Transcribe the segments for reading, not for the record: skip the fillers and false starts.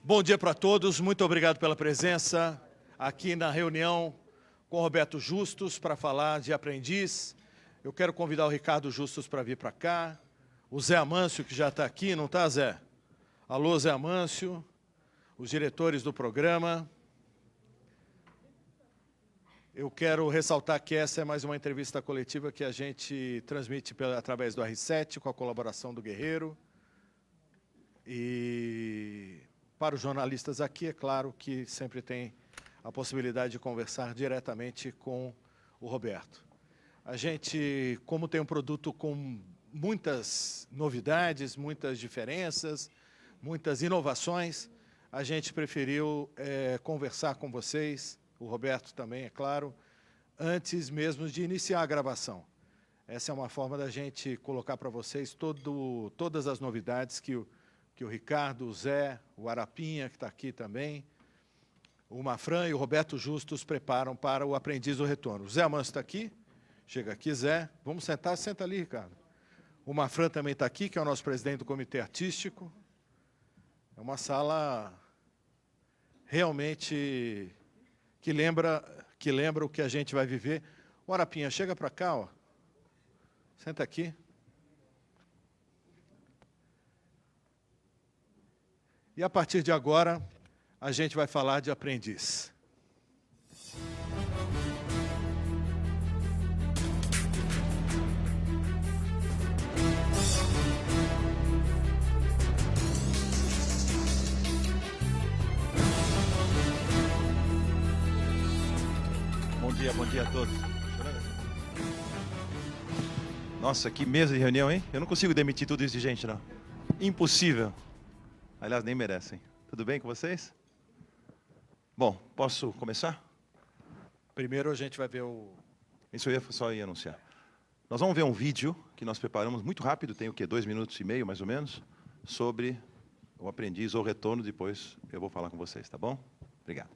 Bom dia para todos, muito obrigado pela presença aqui na reunião com o Roberto Justus para falar de aprendiz. Eu quero convidar o Ricardo Justus para vir para cá, o Zé Amâncio, que já está aqui, não está, Zé? Alô, Zé Amâncio, os diretores do programa. Eu quero ressaltar que essa é mais uma entrevista coletiva que a gente transmite através do R7, com a colaboração do Guerreiro. E para os jornalistas aqui, é claro que sempre tem a possibilidade de conversar diretamente com o Roberto. A gente, como tem um produto com muitas novidades, muitas diferenças, muitas inovações, a gente preferiu conversar com vocês, o Roberto também, é claro, antes mesmo de iniciar a gravação. Essa é uma forma da gente colocar para vocês todas as novidades que o Ricardo, o Zé, o Arapinha, que está aqui também, o Mafran e o Roberto Justus preparam para o Aprendiz do Retorno. O Zé Amâncio está aqui, chega aqui, Zé. Vamos sentar, senta ali, Ricardo. O Mafran também está aqui, que é o nosso presidente do Comitê Artístico. É uma sala realmente que lembra o que a gente vai viver. O Arapinha, chega para cá, ó. Senta aqui. E a partir de agora, a gente vai falar de aprendiz. Bom dia a todos. Nossa, que mesa de reunião, hein? Eu não consigo demitir tudo isso de gente, não. Impossível. Aliás, nem merecem. Tudo bem com vocês? Bom, posso começar? Primeiro a gente vai ver o... Isso eu só ia anunciar. Nós vamos ver um vídeo que nós preparamos muito rápido, tem o quê? 2 minutos e meio, mais ou menos, sobre o aprendiz ou retorno. Depois eu vou falar com vocês, tá bom? Obrigado.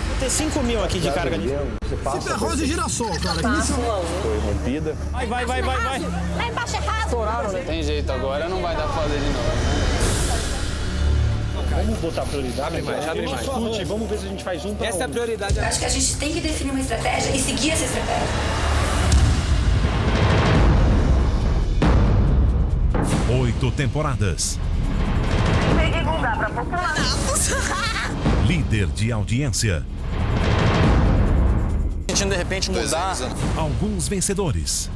Vou ter 5 mil aqui de carga ali. Sempre arroz e girassol, cara. Foi rompida. Vai. Lá embaixo é raso. Estouraram, né? Tem jeito agora, não vai dar pra fazer de novo. Vamos botar prioridade, discute, vamos ver se a gente faz um para Essa é a prioridade. Eu acho que a gente tem que definir uma estratégia e seguir essa estratégia. 8 temporadas. Divulgar pra população. Líder de audiência. Sentindo de repente mudar. Alguns vencedores.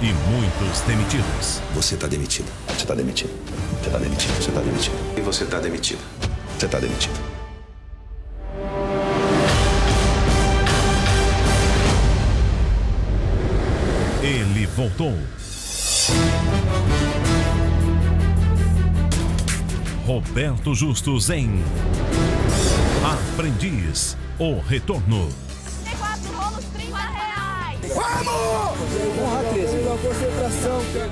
E muitos demitidos. Você está demitido. Você está demitido. Você está demitido. Você está demitido. E você está demitido. Você está demitido. Ele voltou. Roberto Justus em Aprendiz, o Retorno. 4 rolos, R$30. Vamos! Porra, 13. Uma concentração, cara.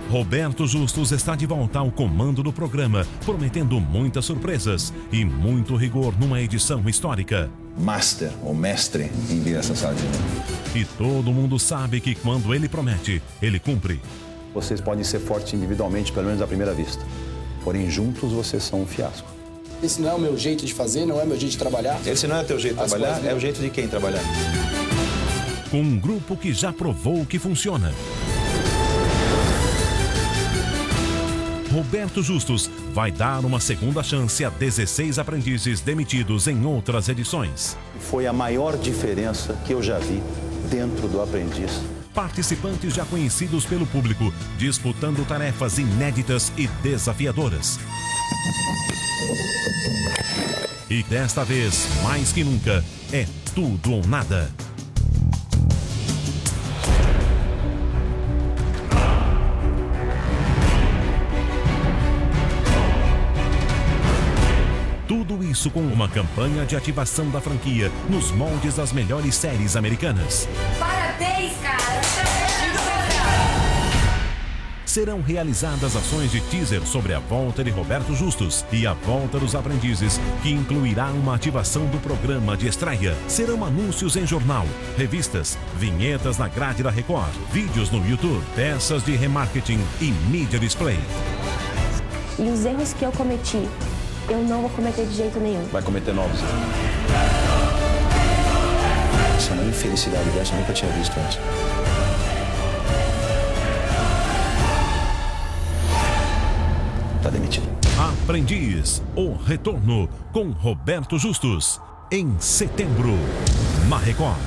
Roberto Justus está de volta ao comando do programa, prometendo muitas surpresas e muito rigor numa edição histórica. Master, ou mestre, em vir essa sala de reunião. E todo mundo sabe que quando ele promete, ele cumpre. Vocês podem ser fortes individualmente, pelo menos à primeira vista. Porém, juntos vocês são um fiasco. Esse não é o meu jeito de fazer, não é o meu jeito de trabalhar. Esse não é teu jeito de trabalhar, é o jeito de quem trabalhar. Com um grupo que já provou que funciona. Roberto Justus vai dar uma segunda chance a 16 aprendizes demitidos em outras edições. Foi a maior diferença que eu já vi dentro do aprendiz. Participantes já conhecidos pelo público, disputando tarefas inéditas e desafiadoras. E desta vez, mais que nunca, é tudo ou nada. Tudo isso com uma campanha de ativação da franquia nos moldes das melhores séries americanas. Parabéns, cara! serão realizadas ações de teaser sobre a volta de Roberto Justus e a volta dos aprendizes, que incluirá uma ativação do programa de estreia. Serão anúncios em jornal, revistas, vinhetas na grade da Record, vídeos no YouTube, peças de remarketing e mídia display. E os erros que eu cometi, eu não vou cometer de jeito nenhum. Vai cometer novos. Essa infelicidade dessa eu nunca tinha visto antes. Tá demitido. Aprendiz, o retorno com Roberto Justus, em setembro, na Record.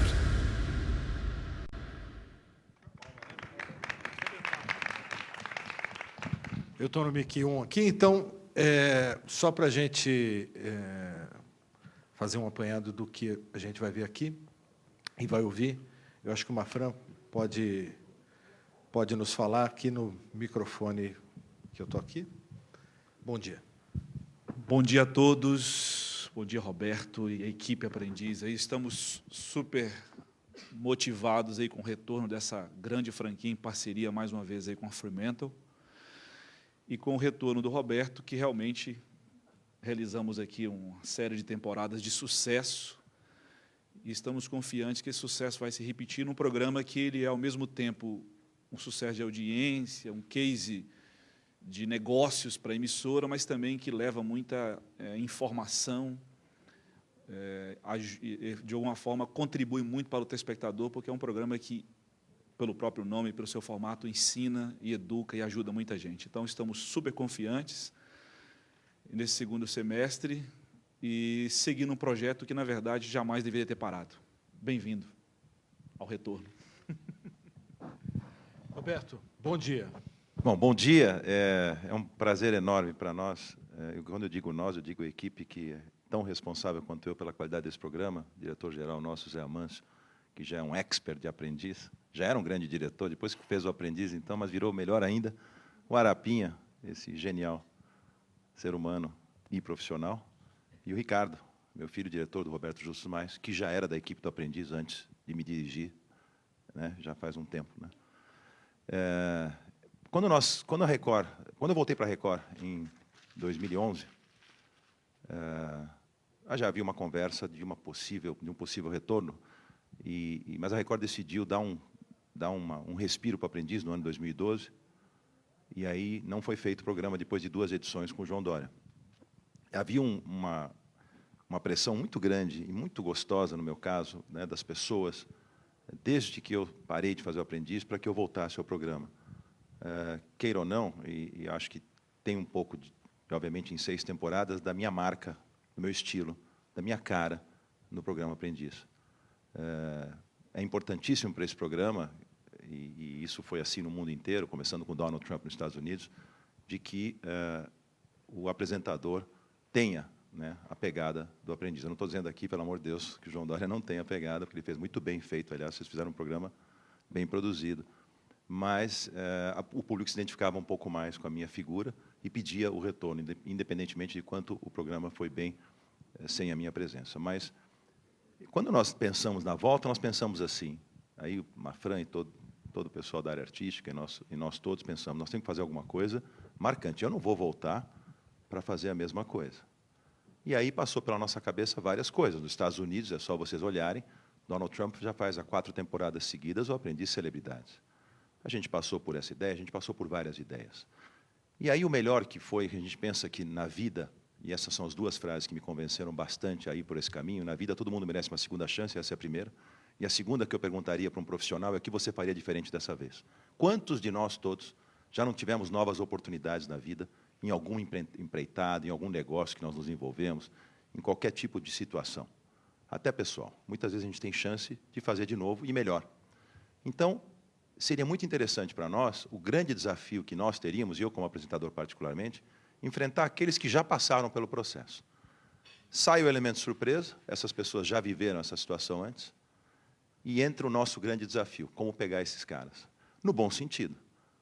Eu estou no mic 1 aqui, então, só para a gente fazer um apanhado do que a gente vai ver aqui e vai ouvir, eu acho que o Mafran pode nos falar aqui no microfone que eu estou aqui. Bom dia. Bom dia a todos, bom dia Roberto e a equipe Aprendiz. Aí estamos super motivados aí com o retorno dessa grande franquia em parceria mais uma vez aí com a Fremantle e com o retorno do Roberto, que realmente realizamos aqui uma série de temporadas de sucesso e estamos confiantes que esse sucesso vai se repetir num programa que ele é ao mesmo tempo um sucesso de audiência, um case de negócios para a emissora, mas também que leva muita informação, de alguma forma contribui muito para o telespectador, porque é um programa que, pelo próprio nome, pelo seu formato, ensina e educa e ajuda muita gente. Então, estamos super confiantes nesse segundo semestre e seguindo um projeto que, na verdade, jamais deveria ter parado. Bem-vindo ao retorno. Roberto, bom dia. Bom, bom dia. É um prazer enorme para nós. Quando eu digo nós, eu digo a equipe que é tão responsável quanto eu pela qualidade desse programa, diretor-geral nosso, Zé Amâncio, que já é um expert de aprendiz, já era um grande diretor, depois que fez o aprendiz, então, mas virou melhor ainda, o Arapinha, esse genial ser humano e profissional, e o Ricardo, meu filho, diretor do Roberto Justus Mais, que já era da equipe do aprendiz antes de me dirigir, né, já faz um tempo. Né. Quando eu voltei para a Record em 2011, já havia uma conversa de um possível retorno, mas a Record decidiu dar um respiro para o aprendiz no ano de 2012, e aí não foi feito o programa depois de 2 edições com o João Dória. Havia uma pressão muito grande e muito gostosa, no meu caso, né, das pessoas, desde que eu parei de fazer o aprendiz, para que eu voltasse ao programa. Queira ou não, e acho que tem um pouco, obviamente, em 6 temporadas, da minha marca, do meu estilo, da minha cara no programa Aprendiz. É importantíssimo para esse programa, e isso foi assim no mundo inteiro, começando com Donald Trump nos Estados Unidos, de que o apresentador tenha, né, a pegada do aprendiz. Eu não estou dizendo aqui, pelo amor de Deus, que o João Dória não tem a pegada, porque ele fez muito bem feito. Aliás, vocês fizeram um programa bem produzido. Mas o público se identificava um pouco mais com a minha figura e pedia o retorno, independentemente de quanto o programa foi bem sem a minha presença. Mas, quando nós pensamos na volta, nós pensamos assim. Aí o Mafran e todo o pessoal da área artística, e nós todos pensamos, nós temos que fazer alguma coisa marcante. Eu não vou voltar para fazer a mesma coisa. E aí passou pela nossa cabeça várias coisas. Nos Estados Unidos, é só vocês olharem, Donald Trump já faz há 4 temporadas seguidas o Aprendiz Celebridades. A gente passou por essa ideia, a gente passou por várias ideias. E aí o melhor que foi, que a gente pensa que na vida, e essas são as 2 frases que me convenceram bastante a ir por esse caminho, na vida todo mundo merece uma segunda chance, essa é a primeira. E a segunda que eu perguntaria para um profissional é o que você faria diferente dessa vez. Quantos de nós todos já não tivemos novas oportunidades na vida, em algum empreitado, em algum negócio que nós nos envolvemos, em qualquer tipo de situação? Até pessoal. Muitas vezes a gente tem chance de fazer de novo e melhor. Então, seria muito interessante para nós, o grande desafio que nós teríamos, e eu como apresentador particularmente, enfrentar aqueles que já passaram pelo processo. Sai o elemento surpresa, essas pessoas já viveram essa situação antes, e entra o nosso grande desafio, como pegar esses caras. No bom sentido,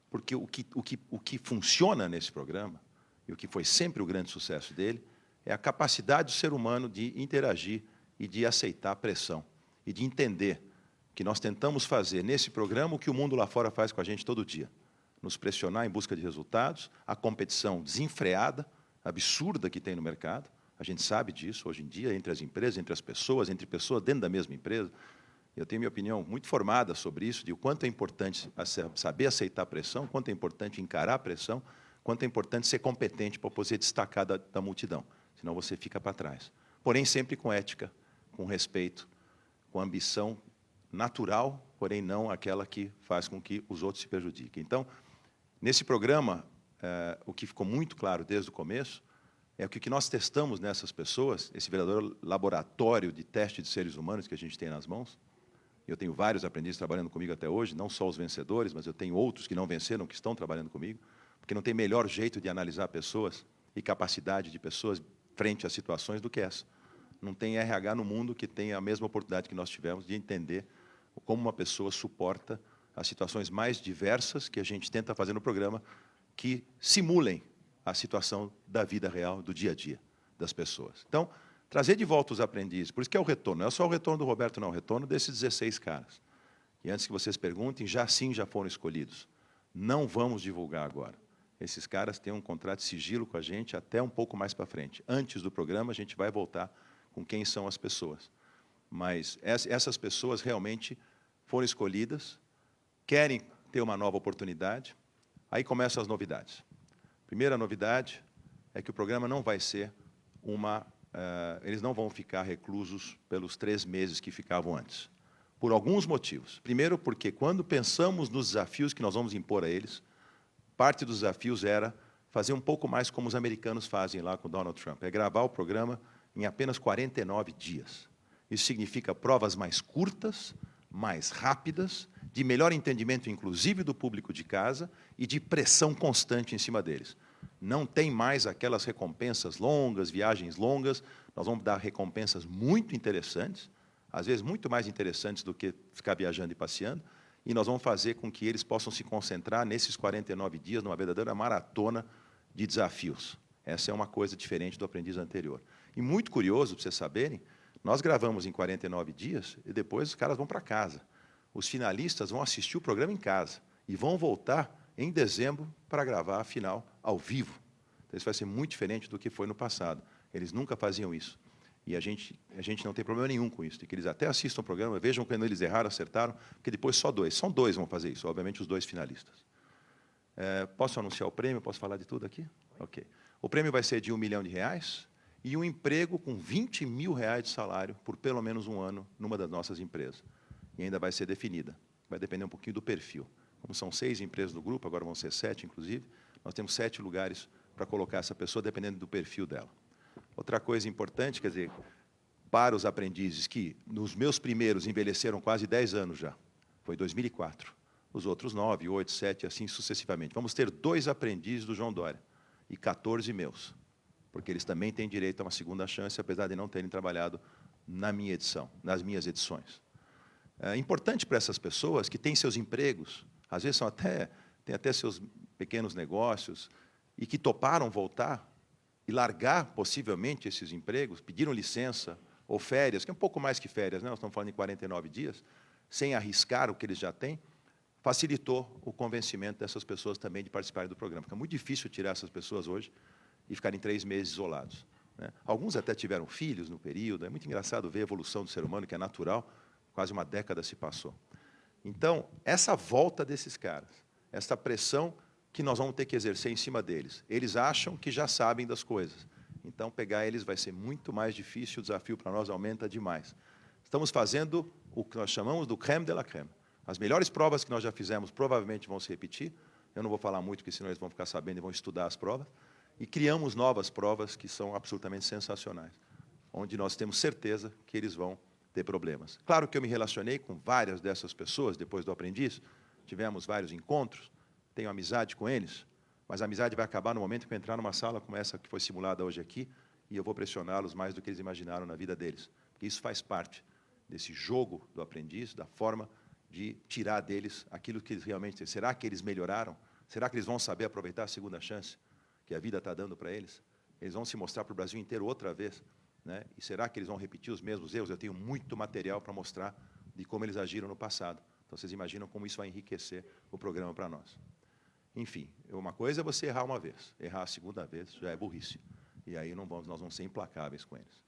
porque o que funciona nesse programa, e o que foi sempre o grande sucesso dele, é a capacidade do ser humano de interagir e de aceitar a pressão, e de entender que nós tentamos fazer nesse programa o que o mundo lá fora faz com a gente todo dia. nos pressionar em busca de resultados, a competição desenfreada, absurda que tem no mercado. A gente sabe disso hoje em dia, entre as empresas, entre as pessoas, entre pessoas dentro da mesma empresa. Eu tenho minha opinião muito formada sobre isso, de o quanto é importante saber aceitar a pressão, quanto é importante encarar a pressão, quanto é importante ser competente para poder destacar da multidão, senão você fica para trás. Porém, sempre com ética, com respeito, com ambição natural, porém não aquela que faz com que os outros se prejudiquem. Então, nesse programa, o que ficou muito claro desde o começo é que o que nós testamos nessas pessoas, esse verdadeiro laboratório de teste de seres humanos que a gente tem nas mãos. Eu tenho vários aprendizes trabalhando comigo até hoje, não só os vencedores, mas eu tenho outros que não venceram, que estão trabalhando comigo, porque não tem melhor jeito de analisar pessoas e capacidade de pessoas frente a situações do que essa. Não tem RH no mundo que tenha a mesma oportunidade que nós tivemos de entender como uma pessoa suporta as situações mais diversas que a gente tenta fazer no programa, que simulem a situação da vida real, do dia a dia das pessoas. Então, trazer de volta os aprendizes, por isso que é o retorno, não é só o retorno do Roberto, não, é o retorno desses 16 caras. E antes que vocês perguntem, já foram escolhidos. Não vamos divulgar agora. Esses caras têm um contrato de sigilo com a gente até um pouco mais para frente. Antes do programa, a gente vai voltar com quem são as pessoas. Mas essas pessoas realmente foram escolhidas, querem ter uma nova oportunidade, aí começam as novidades. Primeira novidade é que o programa não vai ser eles não vão ficar reclusos pelos 3 meses que ficavam antes. Por alguns motivos. Primeiro, porque quando pensamos nos desafios que nós vamos impor a eles, parte dos desafios era fazer um pouco mais como os americanos fazem lá com Donald Trump. É gravar o programa em apenas 49 dias. Isso significa provas mais curtas, mais rápidas, de melhor entendimento, inclusive, do público de casa e de pressão constante em cima deles. Não tem mais aquelas recompensas longas, viagens longas. Nós vamos dar recompensas muito interessantes, às vezes muito mais interessantes do que ficar viajando e passeando, e nós vamos fazer com que eles possam se concentrar nesses 49 dias numa verdadeira maratona de desafios. Essa é uma coisa diferente do aprendiz anterior. E muito curioso, para vocês saberem, nós gravamos em 49 dias e depois os caras vão para casa. Os finalistas vão assistir o programa em casa e vão voltar em dezembro para gravar a final ao vivo. Então, isso vai ser muito diferente do que foi no passado. Eles nunca faziam isso. E a gente não tem problema nenhum com isso, de que eles até assistam o programa, vejam quando eles erraram, acertaram, porque depois só 2. São 2 vão fazer isso, obviamente os 2 finalistas. Posso anunciar o prêmio? Posso falar de tudo aqui? Ok. O prêmio vai ser de R$1 milhão e um emprego com R$20 mil de salário por pelo menos um ano numa das nossas empresas. E ainda vai ser definida. Vai depender um pouquinho do perfil. Como são 6 empresas no grupo, agora vão ser 7, inclusive, nós temos 7 lugares para colocar essa pessoa, dependendo do perfil dela. Outra coisa importante, quer dizer, para os aprendizes que, nos meus primeiros, envelheceram quase 10 anos já, foi 2004. Os outros 9, 8, 7, assim sucessivamente. Vamos ter 2 aprendizes do João Dória e 14 meus, porque eles também têm direito a uma segunda chance, apesar de não terem trabalhado na minha edição, nas minhas edições. É importante para essas pessoas que têm seus empregos, às vezes têm até seus pequenos negócios, e que toparam voltar e largar, possivelmente, esses empregos, pediram licença ou férias, que é um pouco mais que férias, né? Nós estamos falando de 49 dias, sem arriscar o que eles já têm, facilitou o convencimento dessas pessoas também de participarem do programa. Porque é muito difícil tirar essas pessoas hoje e ficarem 3 meses isolados, né? Alguns até tiveram filhos no período, é muito engraçado ver a evolução do ser humano, que é natural, quase uma década se passou. Então, essa volta desses caras, essa pressão que nós vamos ter que exercer em cima deles. Eles acham que já sabem das coisas. Então, pegar eles vai ser muito mais difícil, o desafio para nós aumenta demais. Estamos fazendo o que nós chamamos do crème de la crème. As melhores provas que nós já fizemos provavelmente vão se repetir. Eu não vou falar muito, porque senão eles vão ficar sabendo e vão estudar as provas. E criamos novas provas que são absolutamente sensacionais, onde nós temos certeza que eles vão ter problemas. Claro que eu me relacionei com várias dessas pessoas depois do aprendiz, tivemos vários encontros, tenho amizade com eles, mas a amizade vai acabar no momento que eu entrar numa sala como essa que foi simulada hoje aqui, e eu vou pressioná-los mais do que eles imaginaram na vida deles. Porque isso faz parte desse jogo do aprendiz, da forma de tirar deles aquilo que eles realmente têm. Será que eles melhoraram? Será que eles vão saber aproveitar a segunda chance que a vida está dando para eles? Eles vão se mostrar para o Brasil inteiro outra vez, né? E será que eles vão repetir os mesmos erros? Eu tenho muito material para mostrar de como eles agiram no passado. Então, vocês imaginam como isso vai enriquecer o programa para nós. Enfim, uma coisa é você errar uma vez. Errar a segunda vez já é burrice. E aí nós vamos ser implacáveis com eles.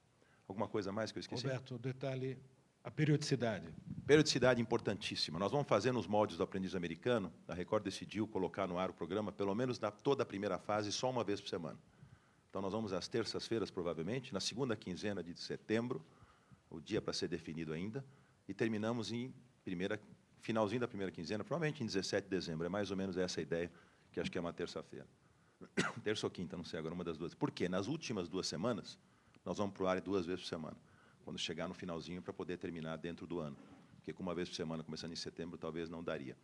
Alguma coisa mais que eu esqueci? Roberto, detalhe, a periodicidade. Periodicidade importantíssima. Nós vamos fazer nos moldes do Aprendiz Americano. A Record decidiu colocar no ar o programa, pelo menos toda a primeira fase, só uma vez por semana. Então, nós vamos às terças-feiras, provavelmente, na segunda quinzena de setembro, o dia para ser definido ainda, e terminamos em finalzinho da primeira quinzena, provavelmente em 17 de dezembro. É mais ou menos essa a ideia, que acho que é uma terça-feira. Terça ou quinta, não sei agora, uma das duas. Por quê? Nas últimas 2 semanas, nós vamos para o ar 2 vezes por semana, quando chegar no finalzinho, para poder terminar dentro do ano. Porque com uma vez por semana, começando em setembro, talvez não daria.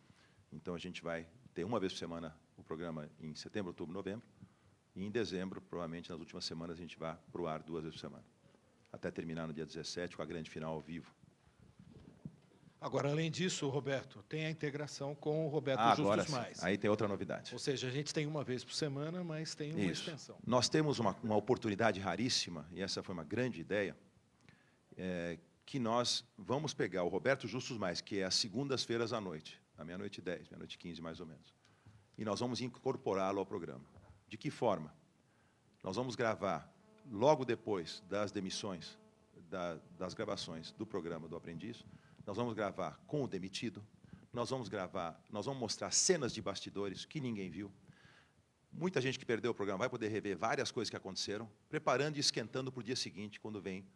Então, a gente vai ter uma vez por semana o programa em setembro, outubro, novembro, e em dezembro, provavelmente, nas últimas semanas, a gente vai para o ar 2 vezes por semana, até terminar no dia 17, com a grande final ao vivo. Agora, além disso, Roberto, tem a integração com o Roberto Agora Justus Mais. Aí tem outra novidade. Ou seja, a gente tem uma vez por semana, mas tem uma extensão. Nós temos uma oportunidade raríssima, e essa foi uma grande ideia, que nós vamos pegar o Roberto Justus Mais, que é às segundas-feiras à noite, à meia-noite 10, meia-noite 15, mais ou menos, e nós vamos incorporá-lo ao programa. De que forma? Nós vamos gravar, logo depois das demissões, das gravações do programa do Aprendiz, nós vamos gravar com o demitido, nós vamos mostrar cenas de bastidores que ninguém viu. Muita gente que perdeu o programa vai poder rever várias coisas que aconteceram, preparando e esquentando para o dia seguinte, quando vem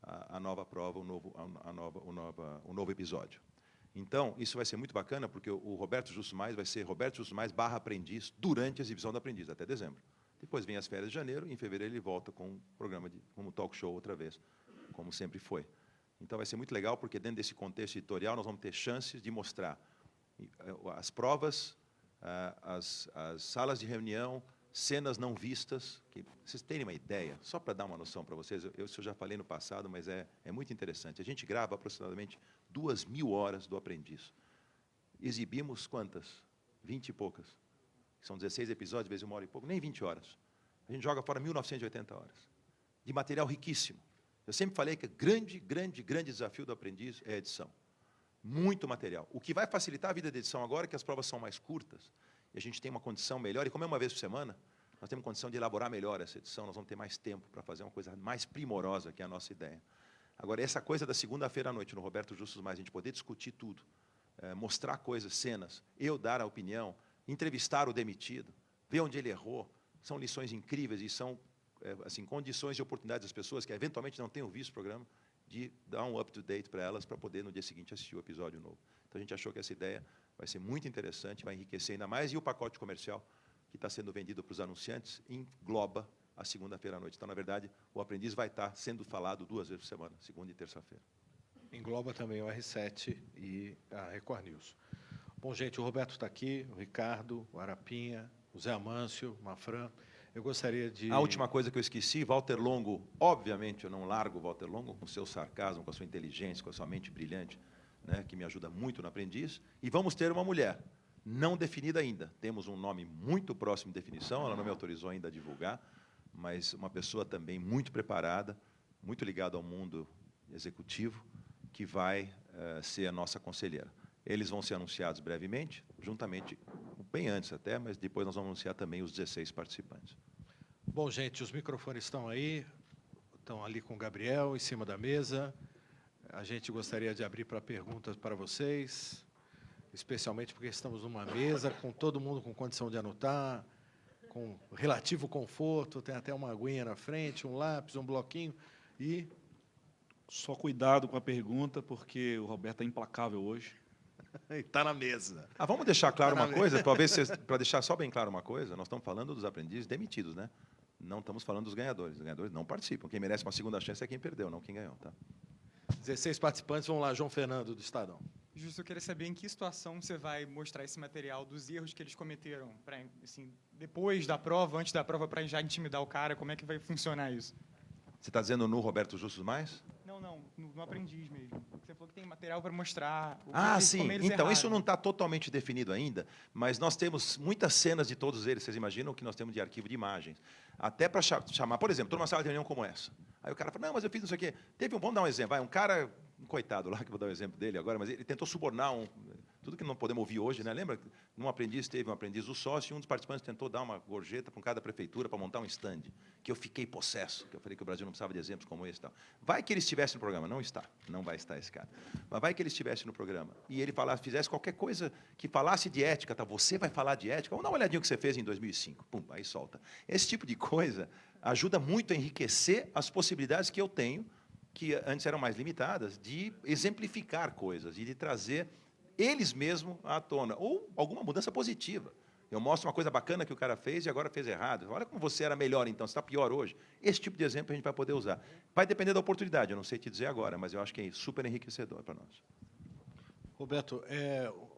a nova prova, o novo episódio. Então, isso vai ser muito bacana, porque o Roberto Justus Mais vai ser Roberto Justus Mais / Aprendiz durante a exibição do Aprendiz, até dezembro. Depois vem as férias de janeiro, e em fevereiro ele volta com um programa como talk show outra vez, como sempre foi. Então, vai ser muito legal, porque dentro desse contexto editorial nós vamos ter chances de mostrar as provas, as salas de reunião, cenas não vistas, que vocês terem uma ideia, só para dar uma noção para vocês, isso eu já falei no passado, mas é muito interessante. A gente grava aproximadamente 2.000 horas do Aprendiz. Exibimos quantas? 20 e poucas. São 16 episódios, vezes 1 hora e pouco, nem 20 horas. A gente joga fora 1.980 horas. De material riquíssimo. Eu sempre falei que o grande desafio do Aprendiz é a edição. Muito material. O que vai facilitar a vida da edição agora é que as provas são mais curtas, e a gente tem uma condição melhor, e como é uma vez por semana, nós temos condição de elaborar melhor essa edição, nós vamos ter mais tempo para fazer uma coisa mais primorosa, que é a nossa ideia. Agora, essa coisa da segunda-feira à noite, no Roberto Justus Mais, a gente poder discutir tudo, mostrar coisas, cenas, eu dar a opinião, entrevistar o demitido, ver onde ele errou, são lições incríveis e são assim, condições e oportunidades das pessoas que eventualmente não tenham visto o programa, de dar um up-to-date para elas, para poder, no dia seguinte, assistir o episódio novo. Então, a gente achou que essa ideia vai ser muito interessante, vai enriquecer ainda mais, e o pacote comercial que está sendo vendido para os anunciantes engloba a segunda-feira à noite. Então, na verdade, o Aprendiz vai estar sendo falado 2 vezes por semana, segunda e terça-feira. Engloba também o R7 e a Record News. Bom, gente, o Roberto está aqui, o Ricardo, o Arapinha, o Zé Amâncio, o Mafran. Eu gostaria de... A última coisa que eu esqueci, Walter Longo, obviamente eu não largo o Walter Longo, com o seu sarcasmo, com a sua inteligência, com a sua mente brilhante, né, que me ajuda muito no Aprendiz. E vamos ter uma mulher, não definida ainda. Temos um nome muito próximo de definição, ela não me autorizou ainda a divulgar, mas uma pessoa também muito preparada, muito ligada ao mundo executivo, que vai ser a nossa conselheira. Eles vão ser anunciados brevemente, juntamente, bem antes até, mas depois nós vamos anunciar também os 16 participantes. Bom, gente, os microfones estão aí, estão ali com o Gabriel, em cima da mesa. A gente gostaria de abrir para perguntas para vocês, especialmente porque estamos numa mesa com todo mundo com condição de anotar, com relativo conforto, tem até uma aguinha na frente, um lápis, um bloquinho, e... Só cuidado com a pergunta, porque o Roberto é implacável hoje. Está na mesa. Vamos deixar claro uma coisa, talvez para deixar só bem claro uma coisa, nós estamos falando dos aprendizes demitidos, né? Não estamos falando dos ganhadores. Os ganhadores não participam. Quem merece uma segunda chance é quem perdeu, não quem ganhou, tá? 16 participantes, vamos lá, João Fernando, do Estadão. Justo, eu queria saber em que situação você vai mostrar esse material dos erros que eles cometeram, assim, depois da prova, antes da prova, para já intimidar o cara, como é que vai funcionar isso? Você está dizendo no Roberto Justus Mais? Não, no Aprendiz mesmo. Você falou que tem material para mostrar... Sim. Então, erraram. isso não está totalmente definido ainda, mas nós temos muitas cenas de todos eles. Vocês imaginam o que nós temos de arquivo de imagens. Até para chamar, por exemplo, numa sala de reunião como essa. Aí o cara fala, não, mas eu fiz isso aqui. Vamos dar um exemplo. Um cara, um coitado lá, que eu vou dar o exemplo dele agora, mas ele tentou subornar tudo que não podemos ouvir hoje, né? Lembra? Num aprendiz teve um aprendiz do sócio e um dos participantes tentou dar uma gorjeta para cada prefeitura para montar um stand, que eu fiquei possesso, que eu falei que o Brasil não precisava de exemplos como esse e tal. Vai que ele estivesse no programa, não está, não vai estar esse cara. Mas vai que ele estivesse no programa e ele fizesse qualquer coisa que falasse de ética, tá? Você vai falar de ética? Vamos dar uma olhadinha no que você fez em 2005. Pum, aí solta. Esse tipo de coisa ajuda muito a enriquecer as possibilidades que eu tenho, que antes eram mais limitadas, de exemplificar coisas e de trazer eles mesmos à tona, ou alguma mudança positiva. Eu mostro uma coisa bacana que o cara fez e agora fez errado. Olha como você era melhor então, você está pior hoje. Esse tipo de exemplo a gente vai poder usar. Vai depender da oportunidade, eu não sei te dizer agora, mas eu acho que é super enriquecedor para nós. Roberto,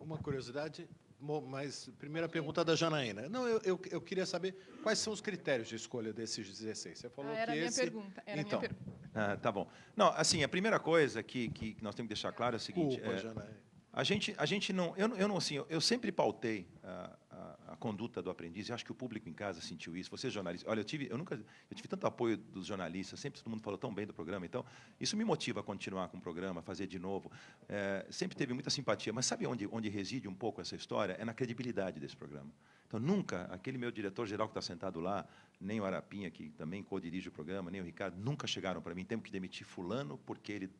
uma curiosidade, mas primeira pergunta da Janaína. Não, eu queria saber quais são os critérios de escolha desses 16. Você falou era que minha esse... pergunta. Era então. minha pergunta. Tá bom. Não, assim, a primeira coisa que nós temos que deixar claro é o seguinte. Janaína. A gente não, eu sempre pautei a conduta do aprendiz. E acho que o público em casa sentiu isso. Você jornalista, olha, eu tive tanto apoio dos jornalistas. Sempre todo mundo falou tão bem do programa. Então isso me motiva a continuar com o programa, fazer de novo. Sempre teve muita simpatia. Mas sabe onde reside um pouco essa história? É na credibilidade desse programa. Então nunca aquele meu diretor geral que está sentado lá, nem o Arapinha que também co-dirige o programa, nem o Ricardo, nunca chegaram para mim. Temos que demitir fulano porque ele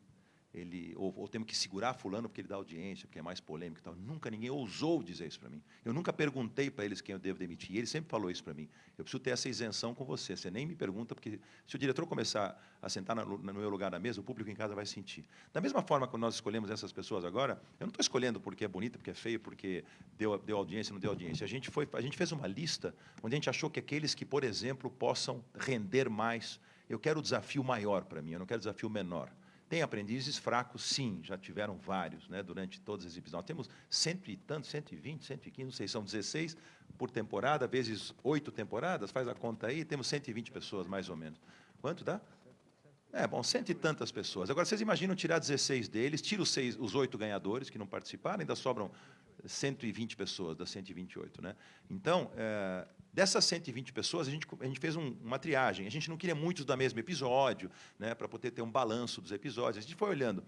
ou temos que segurar fulano porque ele dá audiência, porque é mais polêmico e tal. Nunca ninguém ousou dizer isso para mim. Eu nunca perguntei para eles quem eu devo demitir. E ele sempre falou isso para mim. Eu preciso ter essa isenção com você. Você nem me pergunta, porque se o diretor começar a sentar no meu lugar na mesa, o público em casa vai sentir. Da mesma forma que nós escolhemos essas pessoas agora, eu não estou escolhendo porque é bonito, porque é feio, porque deu audiência, não deu audiência. A gente fez uma lista onde a gente achou que aqueles que, por exemplo, possam render mais. Eu quero o desafio maior para mim, eu não quero o desafio menor. Tem aprendizes fracos, sim, já tiveram vários, né, durante todos esses episódios. Temos 100 e tantos, 120, 115, não sei, são 16 por temporada, vezes 8 temporadas, faz a conta aí, temos 120 pessoas, mais ou menos. Quanto dá? Bom, 100 e tantas pessoas. Agora, vocês imaginam tirar 16 deles, tira os 8 ganhadores que não participaram, ainda sobram 120 pessoas das 128, né? Então, dessas 120 pessoas, a gente fez uma triagem. A gente não queria muitos do mesmo episódio, né, para poder ter um balanço dos episódios. A gente foi olhando.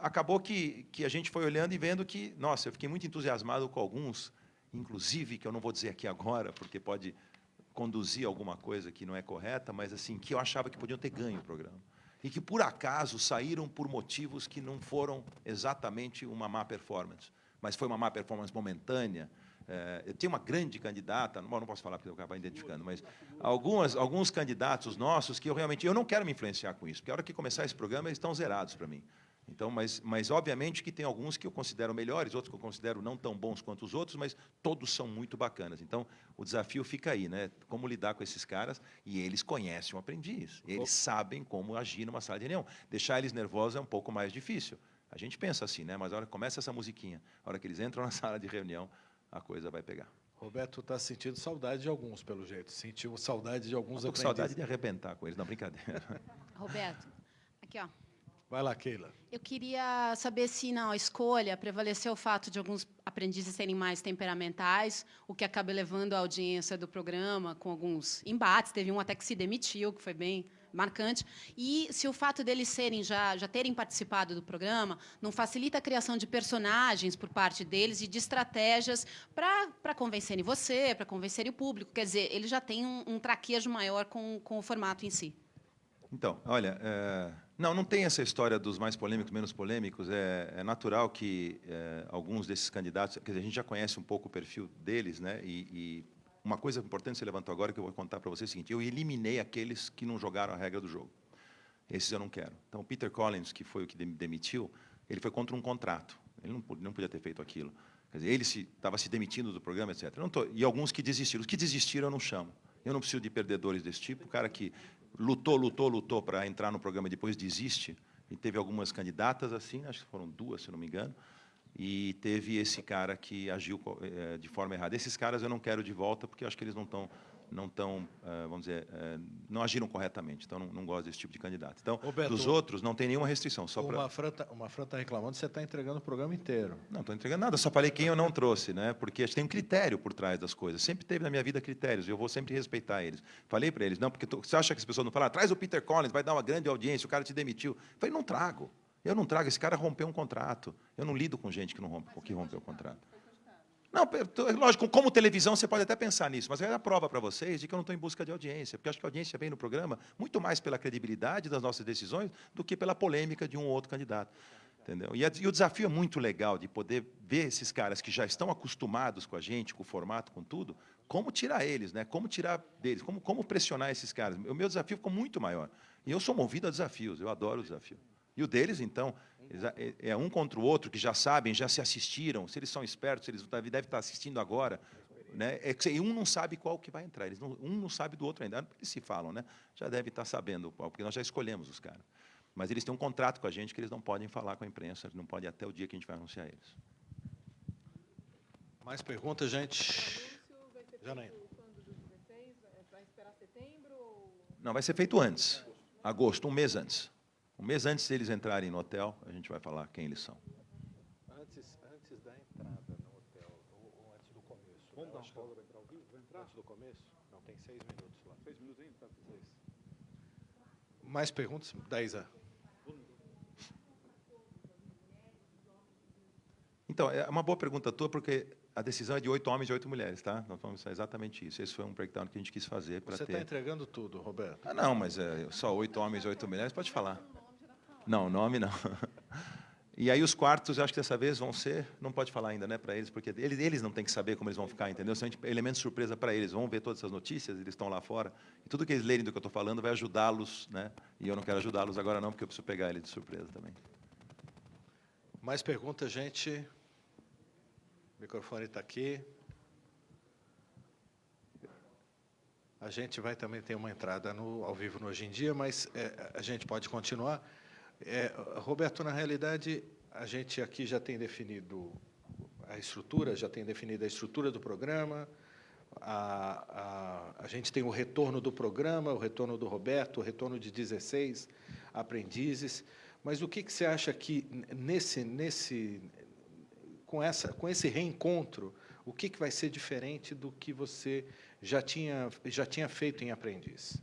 Acabou que a gente foi olhando e vendo que, nossa, eu fiquei muito entusiasmado com alguns, inclusive, que eu não vou dizer aqui agora, porque pode conduzir alguma coisa que não é correta, mas assim, que eu achava que podiam ter ganho o programa. E que, por acaso, saíram por motivos que não foram exatamente uma má performance, mas foi uma má performance momentânea. Eu tinha uma grande candidata, não posso falar porque eu vou acabar identificando, mas alguns candidatos nossos que eu não quero me influenciar com isso, porque a hora que começar esse programa, eles estão zerados para mim. Então, mas obviamente que tem alguns que eu considero melhores, outros que eu considero não tão bons quanto os outros, mas todos são muito bacanas. Então, o desafio fica aí, né? Como lidar com esses caras, e eles conhecem o aprendiz, eles sabem como agir numa sala de reunião. Deixar eles nervosos é um pouco mais difícil. A gente pensa assim, né? Mas a hora que começa essa musiquinha, a hora que eles entram na sala de reunião, a coisa vai pegar. Roberto está sentindo saudade de alguns, pelo jeito. Sentiu saudade de alguns aprendizes. Saudade de arrebentar com eles, não, brincadeira. Roberto, aqui, ó. Vai lá, Keila. Eu queria saber se na escolha prevaleceu o fato de alguns aprendizes serem mais temperamentais, o que acaba levando a audiência do programa com alguns embates. Teve um até que se demitiu, que foi bem marcante. E se o fato deles já terem participado do programa não facilita a criação de personagens por parte deles e de estratégias para convencerem você, para convencerem o público. Quer dizer, ele já tem um traquejo maior com o formato em si. Então, olha, não tem essa história dos mais polêmicos, menos polêmicos. É natural que alguns desses candidatos, quer dizer, a gente já conhece um pouco o perfil deles, né? E uma coisa importante que você levantou agora, que eu vou contar para você, é o seguinte: eu eliminei aqueles que não jogaram a regra do jogo. Esses eu não quero. Então, o Peter Collins, que foi o que demitiu, ele foi contra um contrato. Ele não podia ter feito aquilo. Quer dizer, ele estava se demitindo do programa, etc. E alguns que desistiram. Os que desistiram eu não chamo. Eu não preciso de perdedores desse tipo. O cara que lutou para entrar no programa e depois desiste. E teve algumas candidatas assim, acho que foram 2, se não me engano. E teve esse cara que agiu de forma errada. Esses caras eu não quero de volta, porque eu acho que eles não estão, vamos dizer, não agiram corretamente. Então, não gosto desse tipo de candidato. Então, Roberto, dos outros, não tem nenhuma restrição. Só uma Fran está reclamando que você está entregando o programa inteiro. Não estou entregando nada, só falei quem eu não trouxe, né? Porque tem um critério por trás das coisas. Sempre teve na minha vida critérios, e eu vou sempre respeitar eles. Falei para eles, não, porque você acha que as pessoas não falam, traz o Peter Collins, vai dar uma grande audiência, o cara te demitiu. Eu falei, não trago. Eu não trago, esse cara rompeu um contrato. Eu não lido com gente que rompeu o contrato. Não, lógico, como televisão você pode até pensar nisso, mas é a prova para vocês de que eu não estou em busca de audiência, porque acho que a audiência vem no programa muito mais pela credibilidade das nossas decisões do que pela polêmica de um ou outro candidato. Entendeu? E o desafio é muito legal de poder ver esses caras que já estão acostumados com a gente, com o formato, com tudo, como tirar eles, né? Como tirar deles, como pressionar esses caras. O meu desafio ficou muito maior. E eu sou movido a desafios, eu adoro o desafio. E o deles, então, é um contra o outro, que já sabem, já se assistiram, se eles são espertos, eles devem estar assistindo agora. Né? E um não sabe qual que vai entrar, um não sabe do outro ainda. Eles se falam, né? Já deve estar sabendo qual, porque nós já escolhemos os caras. Mas eles têm um contrato com a gente que eles não podem falar com a imprensa, não podem até o dia que a gente vai anunciar eles. Mais perguntas, gente? Janaína. Não, vai ser feito antes. Agosto, um mês antes. Um mês antes deles entrarem no hotel, a gente vai falar quem eles são. Antes da entrada no hotel, ou antes do começo. Vamos dar uma pausa para entrar ao vivo? Vai entrar? Antes do começo? Não, tem 6 minutos lá. 6 minutos ainda? Tá, 6. Mais perguntas? 10 a. Então, é uma boa pergunta tua, porque a decisão é de 8 homens e 8 mulheres, tá? Nós vamos fazer exatamente isso. Esse foi um breakdown que a gente quis fazer para ter... Você está entregando tudo, Roberto. Ah, não, mas só 8 homens e 8 mulheres, pode falar. Não, nome não. E aí os quartos, eu acho que dessa vez vão ser... Não pode falar ainda, né, para eles, porque eles não têm que saber como eles vão ficar, entendeu? São elementos de surpresa para eles. Vão ver todas essas notícias, eles estão lá fora. E tudo que eles lerem do que eu estou falando vai ajudá-los, né? E eu não quero ajudá-los agora não, porque eu preciso pegar eles de surpresa também. Mais perguntas, gente? O microfone está aqui. A gente vai também ter uma entrada ao vivo no Hoje em Dia, mas a gente pode continuar. Roberto, na realidade, a gente aqui já tem definido a estrutura, do programa, a gente tem o retorno do programa, o retorno do Roberto, o retorno de 16 aprendizes, mas o que você acha que, com esse reencontro, o que vai ser diferente do que você já tinha feito em Aprendiz?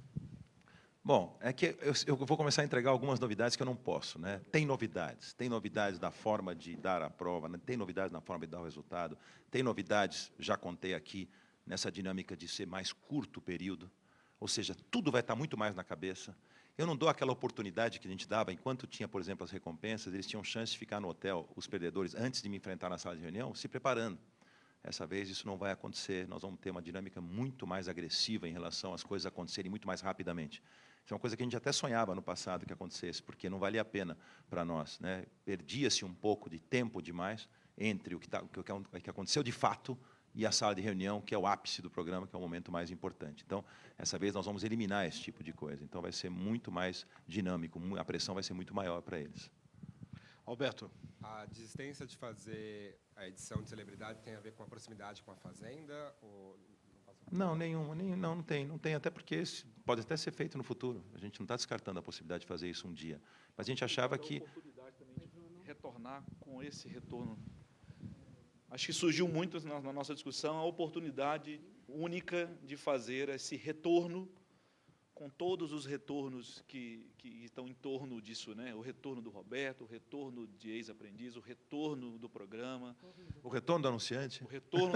Bom, é que eu vou começar a entregar algumas novidades que eu não posso, né? Tem novidades da forma de dar a prova, né? Tem novidades na forma de dar o resultado, tem novidades, já contei aqui, nessa dinâmica de ser mais curto o período, ou seja, tudo vai estar muito mais na cabeça. Eu não dou aquela oportunidade que a gente dava, enquanto tinha, por exemplo, as recompensas, eles tinham chance de ficar no hotel, os perdedores, antes de me enfrentar na sala de reunião, se preparando. Essa vez isso não vai acontecer, nós vamos ter uma dinâmica muito mais agressiva em relação às coisas acontecerem muito mais rapidamente. Isso é uma coisa que a gente até sonhava no passado que acontecesse, porque não valia a pena para nós, né? Perdia-se um pouco de tempo demais entre o que aconteceu de fato e a sala de reunião, que é o ápice do programa, que é o momento mais importante. Então, essa vez nós vamos eliminar esse tipo de coisa. Então, vai ser muito mais dinâmico, a pressão vai ser muito maior para eles. Alberto. A desistência de fazer a edição de celebridade tem a ver com a proximidade com a Fazenda? Ou... Não, nenhuma. Não tem, até porque pode até ser feito no futuro. A gente não está descartando a possibilidade de fazer isso um dia. Mas a gente achava que... retornar com esse retorno. Acho que surgiu muito na nossa discussão a oportunidade única de fazer esse retorno com todos os retornos que estão em torno disso, né? O retorno do Roberto, o retorno de ex-aprendiz, o retorno do programa. O retorno do anunciante. O retorno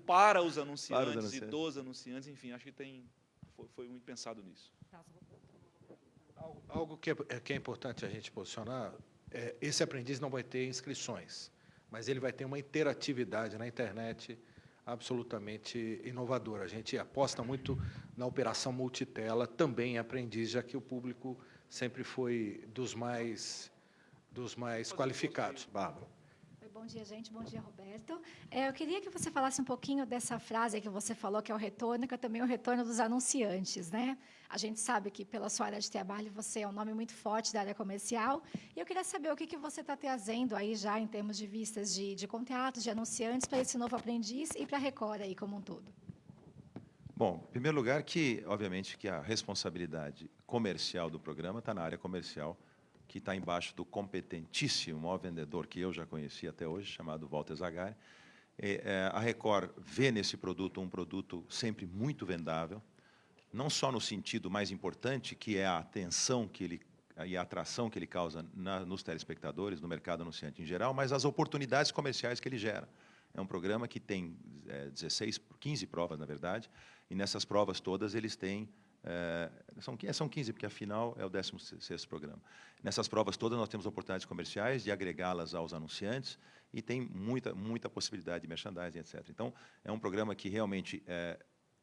para os anunciantes e dos anunciantes, enfim, acho que foi muito pensado nisso. Algo que é importante a gente posicionar, esse aprendiz não vai ter inscrições, mas ele vai ter uma interatividade na internet absolutamente inovadora. A gente aposta muito na operação multitela, também em Aprendiz, já que o público sempre foi dos mais qualificados. Bárbara. Bom dia, gente. Bom dia, Roberto. Eu queria que você falasse um pouquinho dessa frase que você falou, que é o retorno, que é também o retorno dos anunciantes, né? A gente sabe que, pela sua área de trabalho, você é um nome muito forte da área comercial. E eu queria saber o que você está trazendo aí já em termos de vistas de contratos, de anunciantes, para esse novo aprendiz e para a Record aí como um todo. Bom, em primeiro lugar, obviamente, que a responsabilidade comercial do programa está na área comercial, que está embaixo do competentíssimo maior vendedor que eu já conheci até hoje, chamado Walter Zagari. A Record vê nesse produto um produto sempre muito vendável, não só no sentido mais importante, que é a atenção que ele e a atração que ele causa nos telespectadores, no mercado anunciante em geral, mas as oportunidades comerciais que ele gera. É um programa que tem 15 provas, na verdade, e nessas provas todas eles têm... são 15, porque afinal é o 16º programa. Nessas provas todas nós temos oportunidades comerciais de agregá-las aos anunciantes e tem muita possibilidade de merchandising, etc. Então, é um programa que realmente,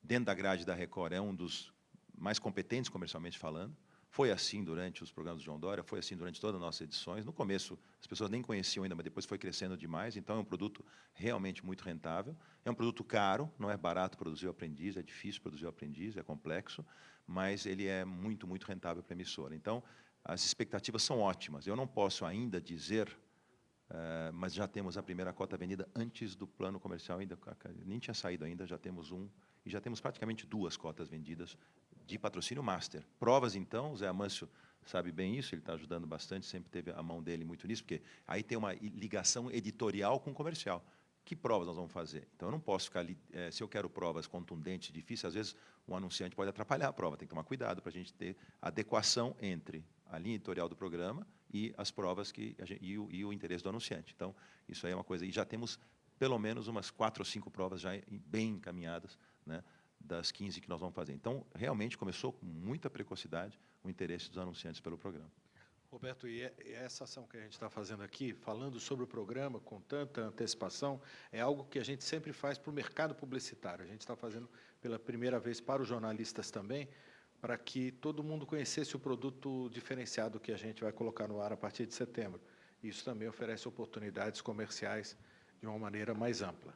dentro da grade da Record, é um dos mais competentes comercialmente falando. Foi assim durante os programas do João Dória, foi assim durante todas as nossas edições. No começo, as pessoas nem conheciam ainda, mas depois foi crescendo demais. Então, é um produto realmente muito rentável. É um produto caro, não é barato produzir o Aprendiz, é difícil produzir o Aprendiz, é complexo, mas ele é muito rentável para a emissora. Então, as expectativas são ótimas. Eu não posso ainda dizer, mas já temos a primeira cota vendida antes do plano comercial, ainda nem tinha saído ainda, já temos um, e já temos praticamente 2 cotas vendidas de patrocínio master. Provas, então, o Zé Amâncio sabe bem isso, ele está ajudando bastante, sempre teve a mão dele muito nisso, porque aí tem uma ligação editorial com o comercial. Que provas nós vamos fazer? Então, eu não posso ficar ali, se eu quero provas contundentes, difíceis, às vezes um anunciante pode atrapalhar a prova, tem que tomar cuidado para a gente ter adequação entre a linha editorial do programa e as provas e o interesse do anunciante. Então, isso aí é uma coisa, e já temos pelo menos umas 4 ou 5 provas já bem encaminhadas, né, das 15 que nós vamos fazer. Então, realmente começou com muita precocidade o interesse dos anunciantes pelo programa. Roberto, e essa ação que a gente está fazendo aqui, falando sobre o programa com tanta antecipação, é algo que a gente sempre faz para o mercado publicitário. A gente está fazendo pela primeira vez para os jornalistas também, para que todo mundo conhecesse o produto diferenciado que a gente vai colocar no ar a partir de setembro. Isso também oferece oportunidades comerciais de uma maneira mais ampla.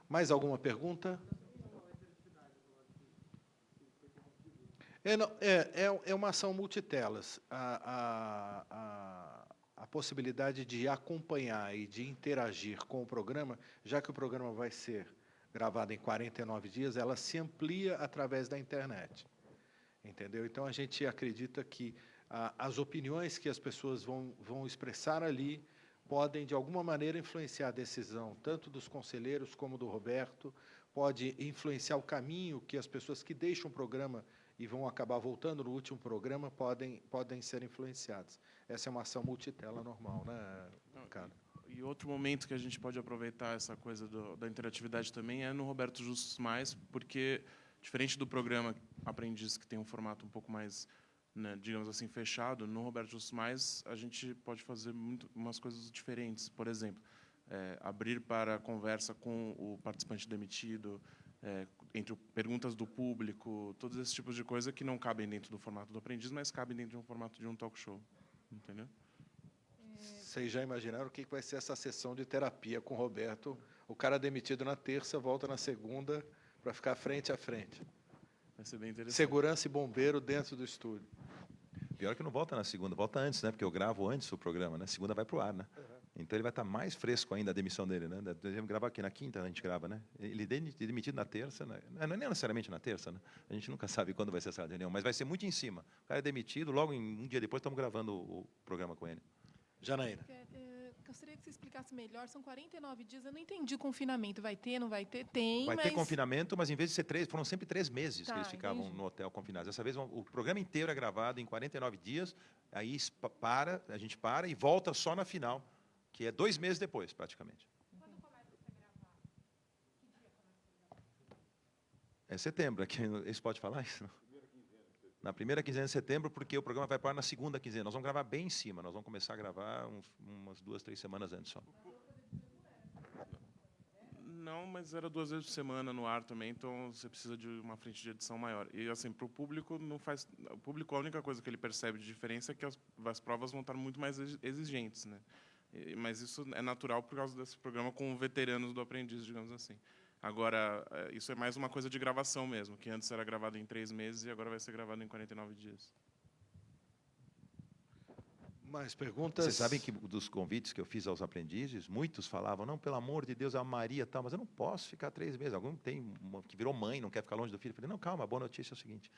Mais alguma pergunta? É uma ação multitelas. A possibilidade de acompanhar e de interagir com o programa, já que o programa vai ser gravado em 49 dias, ela se amplia através da internet. Entendeu? Então, a gente acredita que as opiniões que as pessoas vão expressar ali podem, de alguma maneira, influenciar a decisão, tanto dos conselheiros como do Roberto, pode influenciar o caminho que as pessoas que deixam o programa e vão acabar voltando no último programa, podem ser influenciados. Essa é uma ação multitela normal, né, Ricardo? E outro momento que a gente pode aproveitar essa coisa da interatividade também é no Roberto Justus Mais, porque, diferente do programa Aprendiz, que tem um formato um pouco mais, né, digamos assim, fechado, no Roberto Justus Mais a gente pode fazer umas coisas diferentes. Por exemplo, abrir para conversa com o participante demitido, entre perguntas do público, todos esses tipos de coisa que não cabem dentro do formato do Aprendiz, mas cabem dentro de um formato de um talk show. Entendeu? Vocês já imaginaram o que vai ser essa sessão de terapia com o Roberto? O cara demitido na terça, volta na segunda para ficar frente a frente. Vai ser bem interessante. Segurança e bombeiro dentro do estúdio. Pior que não volta na segunda, volta antes, né? Porque eu gravo antes o programa, né? Segunda vai para o ar, né? Então ele vai estar mais fresco ainda a demissão dele, né? Devemos gravar aqui na quinta, a gente grava, né? Ele é demitido na terça, né? Não é nem necessariamente na terça, né? A gente nunca sabe quando vai ser essa reunião, mas vai ser muito em cima. O cara é demitido, logo um dia depois estamos gravando o programa com ele. Janaína. Gostaria que você explicasse melhor. São 49 dias, eu não entendi o confinamento. Vai ter, não vai ter? Tem, vai ter confinamento, mas em vez de ser 3, foram sempre 3 meses que eles ficavam entendi. no hotel confinados. Dessa vez o programa inteiro é gravado em 49 dias, aí a gente para e volta só na final, que é 2 meses depois, praticamente. Quando começa a gravar? Que dia começa a gravar? É setembro, aqui, eles podem falar isso? Não? Na primeira quinzena de setembro, porque o programa vai para na segunda quinzena. Nós vamos gravar bem em cima, nós vamos começar a gravar umas 2, 3 semanas antes só. Não, mas era 2 vezes por semana no ar também, então você precisa de uma frente de edição maior. E assim, para o público não faz. O público, a única coisa que ele percebe de diferença é que as provas vão estar muito mais exigentes, né? Mas isso é natural por causa desse programa com veteranos do Aprendiz, digamos assim. Agora, isso é mais uma coisa de gravação mesmo, que antes era gravado em 3 meses e agora vai ser gravado em 49 dias. Mais perguntas? Vocês sabem que dos convites que eu fiz aos aprendizes, muitos falavam, não, pelo amor de Deus, a Maria tal, mas eu não posso ficar 3 meses. Algum tem uma que virou mãe, não quer ficar longe do filho. Eu falei, não, calma, a boa notícia é o seguinte.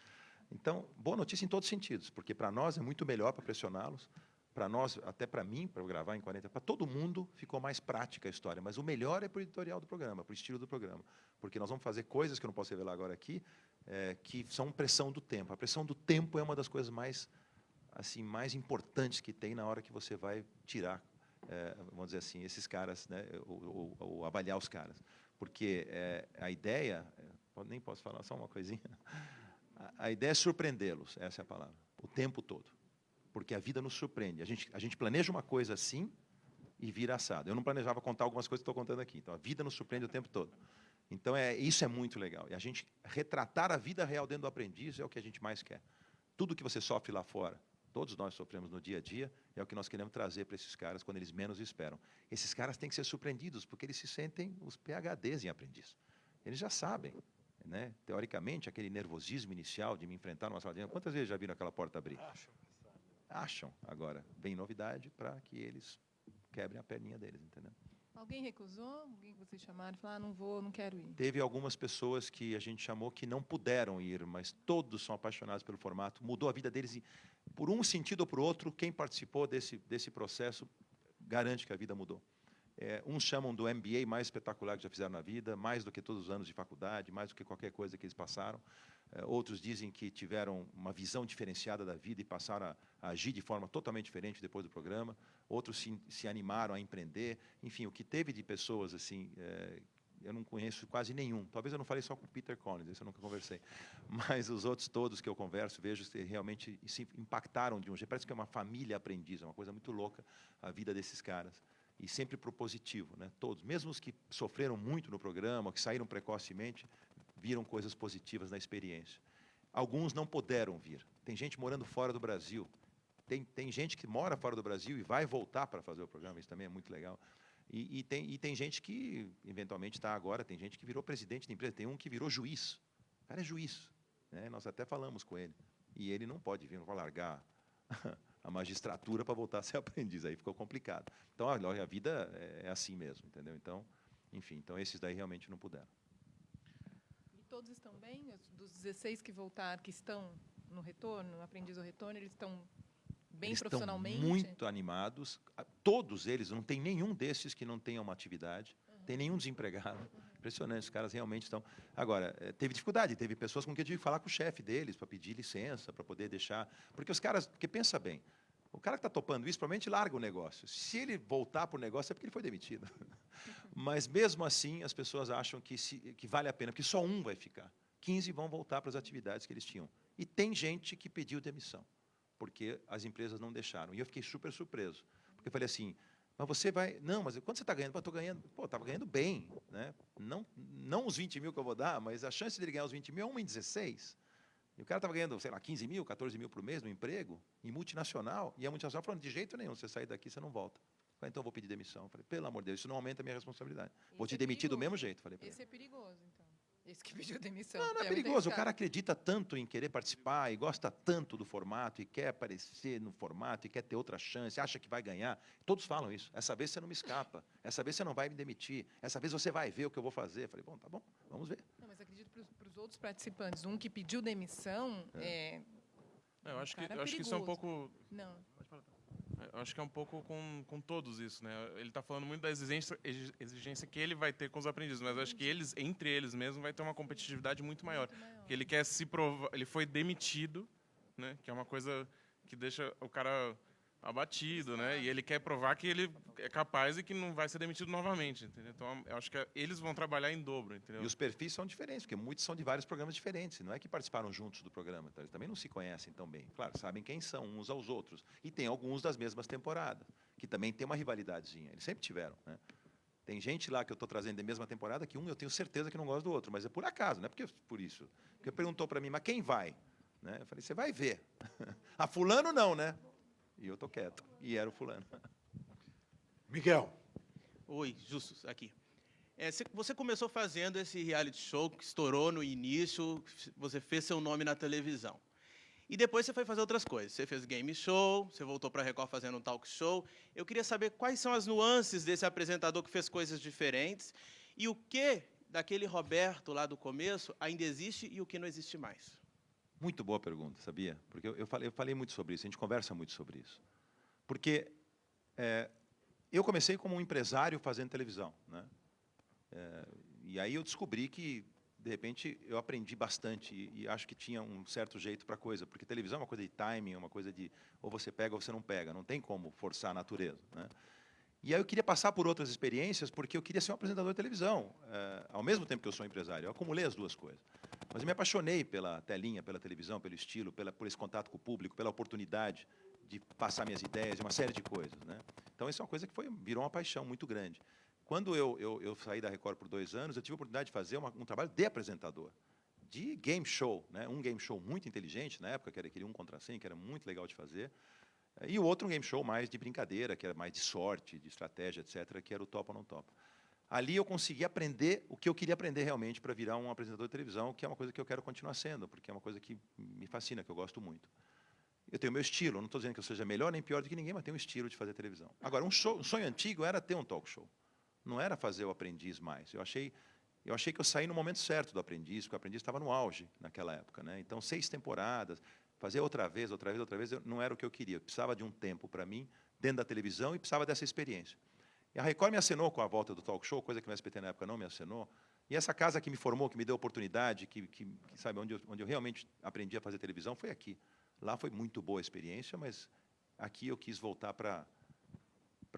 Então, boa notícia em todos os sentidos, porque para nós é muito melhor para pressioná-los, para nós, até para mim, para eu gravar em 40, para todo mundo ficou mais prática a história, mas o melhor é para o editorial do programa, para o estilo do programa, porque nós vamos fazer coisas que eu não posso revelar agora aqui, que são pressão do tempo. A pressão do tempo é uma das coisas mais assim mais importantes que tem na hora que você vai tirar, vamos dizer assim, esses caras, né, ou avaliar os caras. Porque a ideia, nem posso falar só uma coisinha, a ideia é surpreendê-los, essa é a palavra, o tempo todo. Porque a vida nos surpreende. A gente planeja uma coisa assim e vira assado. Eu não planejava contar algumas coisas que estou contando aqui. Então, a vida nos surpreende o tempo todo. Então, isso é muito legal. E a gente retratar a vida real dentro do aprendiz é o que a gente mais quer. Tudo que você sofre lá fora, todos nós sofremos no dia a dia, é o que nós queremos trazer para esses caras quando eles menos esperam. Esses caras têm que ser surpreendidos, porque eles se sentem os PhDs em aprendiz. Eles já sabem, né? Teoricamente, aquele nervosismo inicial de me enfrentar numa sala de aula. Quantas vezes já viram aquela porta abrir? Acham. Agora, vem novidade para que eles quebrem a perninha deles, entendeu? Alguém recusou? Alguém que vocês chamaram e falaram, não vou, não quero ir? Teve algumas pessoas que a gente chamou que não puderam ir, mas todos são apaixonados pelo formato. Mudou a vida deles, e, por um sentido ou por outro, quem participou desse processo garante que a vida mudou. Uns chamam do MBA mais espetacular que já fizeram na vida, mais do que todos os anos de faculdade, mais do que qualquer coisa que eles passaram. Outros dizem que tiveram uma visão diferenciada da vida e passaram a agir de forma totalmente diferente depois do programa. Outros se animaram a empreender. Enfim, o que teve de pessoas assim, eu não conheço quase nenhum. Talvez eu não falei só com o Peter Collins, esse eu nunca conversei. Mas os outros todos que eu converso, vejo que realmente se impactaram de um jeito. Parece que é uma família aprendiz, é uma coisa muito louca a vida desses caras. E sempre propositivo, né? Todos, mesmo os que sofreram muito no programa, que saíram precocemente, viram coisas positivas na experiência. Alguns não puderam vir. Tem gente morando fora do Brasil. Tem gente que mora fora do Brasil e vai voltar para fazer o programa, isso também é muito legal. E tem gente que, eventualmente, está agora, tem gente que virou presidente da empresa, tem um que virou juiz. O cara é juiz, né? Nós até falamos com ele. E ele não pode vir, não vai largar a magistratura para voltar a ser aprendiz. Aí ficou complicado. Então, a vida é assim mesmo, entendeu? Então, enfim, então esses daí realmente não puderam. E todos estão bem? Dos 16 que voltaram, que estão no retorno, no aprendiz ao retorno, eles estão bem eles profissionalmente? Estão muito animados. Todos eles, não tem nenhum desses que não tenha uma atividade, tem nenhum desempregado. Impressionante, os caras realmente estão... Agora, teve dificuldade, teve pessoas com quem eu tive que falar com o chefe deles para pedir licença, para poder deixar... Porque os caras... Porque pensa bem, o cara que está topando isso provavelmente larga o negócio. Se ele voltar para o negócio é porque ele foi demitido. Mas, mesmo assim, as pessoas acham que vale a pena, porque só um vai ficar. 15 vão voltar para as atividades que eles tinham. E tem gente que pediu demissão, porque as empresas não deixaram. E eu fiquei super surpreso, porque eu falei assim... Mas você vai... Não, mas quanto você está ganhando? Estou ganhando... Pô, estava ganhando bem, né? Não os 20 mil que eu vou dar, mas a chance de ele ganhar os 20 mil é 1 em 16. E o cara estava ganhando, sei lá, 15 mil, 14 mil por mês no emprego, em multinacional, e a multinacional falando, de jeito nenhum, você sair daqui, você não volta. Falei, então eu vou pedir demissão. Falei, pelo amor de Deus, isso não aumenta a minha responsabilidade. Vou te demitir do mesmo jeito. Falei, esse é perigoso, então. Esse que pediu demissão. Não é perigoso. O cara acredita tanto em querer participar e gosta tanto do formato e quer aparecer no formato e quer ter outra chance, acha que vai ganhar. Todos falam isso. Essa vez você não me escapa. Essa vez você não vai me demitir. Essa vez você vai ver o que eu vou fazer. Falei, bom, tá bom, vamos ver. Não, mas acredito para os outros participantes, um que pediu demissão eu acho que isso é um pouco... Não. Pode falar. Eu acho que é um pouco com todos isso, né? Ele está falando muito da exigência que ele vai ter com os aprendizes, mas eu acho que entre eles mesmos, vai ter uma competitividade muito maior. Porque ele quer se provar, ele foi demitido, né? Que é uma coisa que deixa o cara abatido, né? E ele quer provar que ele é capaz e que não vai ser demitido novamente, entendeu? Então, eu acho que eles vão trabalhar em dobro, entendeu? E os perfis são diferentes, porque muitos são de vários programas diferentes. Não é que participaram juntos do programa, então eles também não se conhecem tão bem. Claro, sabem quem são uns aos outros. E tem alguns das mesmas temporadas, que também tem uma rivalidadezinha. Eles sempre tiveram, né? Tem gente lá que eu estou trazendo da mesma temporada que eu tenho certeza que não gosta do outro, mas é por acaso, não é porque por isso. Porque perguntou para mim, mas quem vai? Né? Eu falei, você vai ver. A fulano não, né? E eu tô quieto. E era o fulano. Miguel. Oi, Justus, aqui. Você começou fazendo esse reality show que estourou no início, você fez seu nome na televisão. E depois você foi fazer outras coisas. Você fez game show, você voltou para a Record fazendo um talk show. Eu queria saber quais são as nuances desse apresentador que fez coisas diferentes e o que daquele Roberto lá do começo ainda existe e o que não existe mais. Muito boa pergunta, sabia? Porque eu falei muito sobre isso, a gente conversa muito sobre isso. Porque eu comecei como um empresário fazendo televisão, né? E aí eu descobri que de repente, eu aprendi bastante e acho que tinha um certo jeito para a coisa, porque televisão é uma coisa de timing, é uma coisa de ou você pega ou você não pega, não tem como forçar a natureza, né? E aí eu queria passar por outras experiências, porque eu queria ser um apresentador de televisão, ao mesmo tempo que eu sou empresário. Eu acumulei as duas coisas. Mas eu me apaixonei pela telinha, pela televisão, pelo estilo, por esse contato com o público, pela oportunidade de passar minhas ideias, uma série de coisas, né? Então, isso é uma coisa que virou uma paixão muito grande. Quando eu saí da Record por 2 anos, eu tive a oportunidade de fazer um trabalho de apresentador, de game show, né? Um game show muito inteligente na época, que era aquele 1 contra 100, que era muito legal de fazer. E o outro um game show mais de brincadeira, que era mais de sorte, de estratégia, etc., que era o Topa ou Não Topa. Ali eu consegui aprender o que eu queria aprender realmente para virar um apresentador de televisão, que é uma coisa que eu quero continuar sendo, porque é uma coisa que me fascina, que eu gosto muito. Eu tenho o meu estilo, não estou dizendo que eu seja melhor nem pior do que ninguém, mas tenho um estilo de fazer televisão. Agora, um sonho antigo era ter um talk show. Não era fazer o Aprendiz mais. Eu achei que eu saí no momento certo do Aprendiz, porque o Aprendiz estava no auge naquela época, né? Então, 6 temporadas, fazer outra vez, não era o que eu queria. Eu precisava de um tempo para mim, dentro da televisão, e precisava dessa experiência. E a Record me acenou com a volta do talk show, coisa que o SBT na época não me acenou. E essa casa que me formou, que me deu oportunidade, sabe, onde eu realmente aprendi a fazer televisão, foi aqui. Lá foi muito boa a experiência, mas aqui eu quis voltar para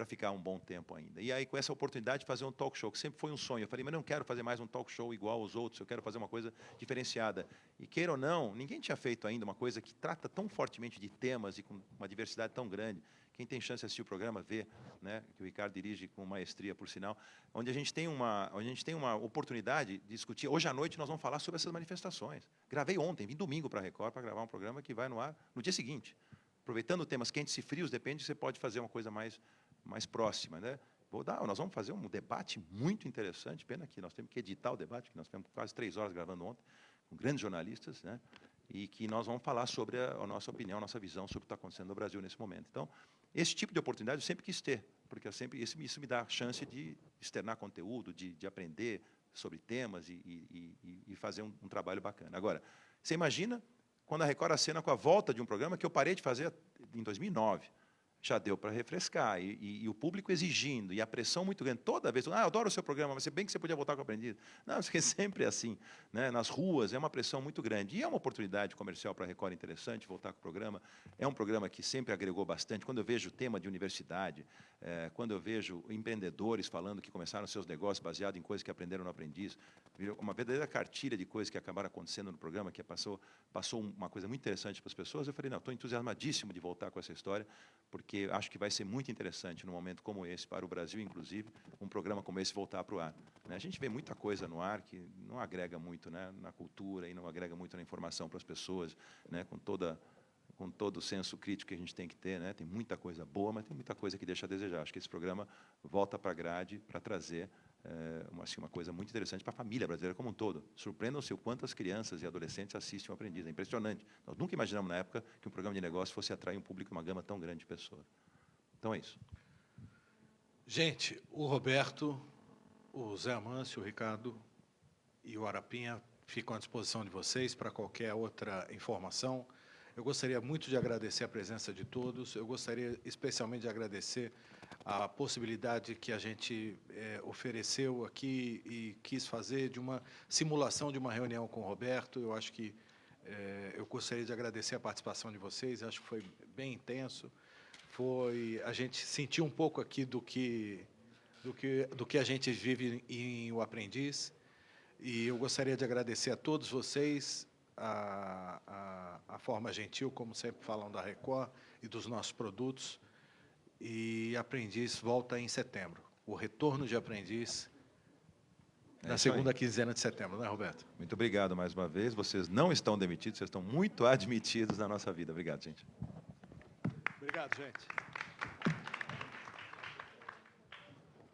ficar um bom tempo ainda. E aí, com essa oportunidade de fazer um talk show, que sempre foi um sonho, eu falei, mas não quero fazer mais um talk show igual aos outros, eu quero fazer uma coisa diferenciada. E queira ou não, ninguém tinha feito ainda uma coisa que trata tão fortemente de temas e com uma diversidade tão grande. Quem tem chance de assistir o programa, vê, né, que o Ricardo dirige com maestria, por sinal, onde a gente tem uma oportunidade de discutir. Hoje à noite nós vamos falar sobre essas manifestações. Gravei ontem, vim domingo para a Record para gravar um programa que vai no ar no dia seguinte. Aproveitando temas quentes e frios, depende, você pode fazer uma coisa mais próxima, né? Nós vamos fazer um debate muito interessante, pena que nós temos que editar o debate, que nós tivemos quase 3 horas gravando ontem, com grandes jornalistas, né? E que nós vamos falar sobre a nossa opinião, a nossa visão sobre o que está acontecendo no Brasil nesse momento. Então, esse tipo de oportunidade eu sempre quis ter, porque isso me dá a chance de externar conteúdo, de aprender sobre temas e fazer um trabalho bacana. Agora, você imagina quando a Record acena com a volta de um programa que eu parei de fazer em 2009. Já deu para refrescar, e o público exigindo, e a pressão muito grande, toda vez, eu adoro o seu programa, mas bem que você podia voltar com o Aprendiz. Não, isso é sempre assim, né? Nas ruas é uma pressão muito grande, e é uma oportunidade comercial para a Record interessante, voltar com o programa, é um programa que sempre agregou bastante. Quando eu vejo o tema de universidade, quando eu vejo empreendedores falando que começaram seus negócios baseados em coisas que aprenderam no Aprendiz, virou uma verdadeira cartilha de coisas que acabaram acontecendo no programa, que passou uma coisa muito interessante para as pessoas. Eu falei, não, estou entusiasmadíssimo de voltar com essa história, porque acho que vai ser muito interessante num momento como esse, para o Brasil, inclusive, um programa como esse voltar para o ar, né? A gente vê muita coisa no ar que não agrega muito, né, na cultura e não agrega muito na informação para as pessoas, né, com todo o senso crítico que a gente tem que ter, né? Tem muita coisa boa, mas tem muita coisa que deixa a desejar. Acho que esse programa volta para a grade para trazer uma coisa muito interessante para a família brasileira como um todo. Surpreendam-se o quanto as crianças e adolescentes assistem o Aprendiz. É impressionante. Nós nunca imaginamos, na época, que um programa de negócio fosse atrair um público, uma gama tão grande de pessoas. Então, é isso. Gente, o Roberto, o Zé Amâncio, o Ricardo e o Arapinha ficam à disposição de vocês para qualquer outra informação. Eu gostaria muito de agradecer a presença de todos. Eu gostaria especialmente de agradecer a possibilidade que a gente ofereceu aqui e quis fazer de uma simulação de uma reunião com o Roberto. Eu acho que eu gostaria de agradecer a participação de vocês. Acho que foi bem intenso. A gente sentiu um pouco aqui do que a gente vive em O Aprendiz. E eu gostaria de agradecer a todos vocês a forma gentil, como sempre falam da Record e dos nossos produtos. E Aprendiz volta em setembro. O retorno de Aprendiz na segunda quinzena de setembro, não é, Roberto? Muito obrigado mais uma vez. Vocês não estão demitidos, vocês estão muito admitidos na nossa vida. Obrigado, gente. Obrigado, gente.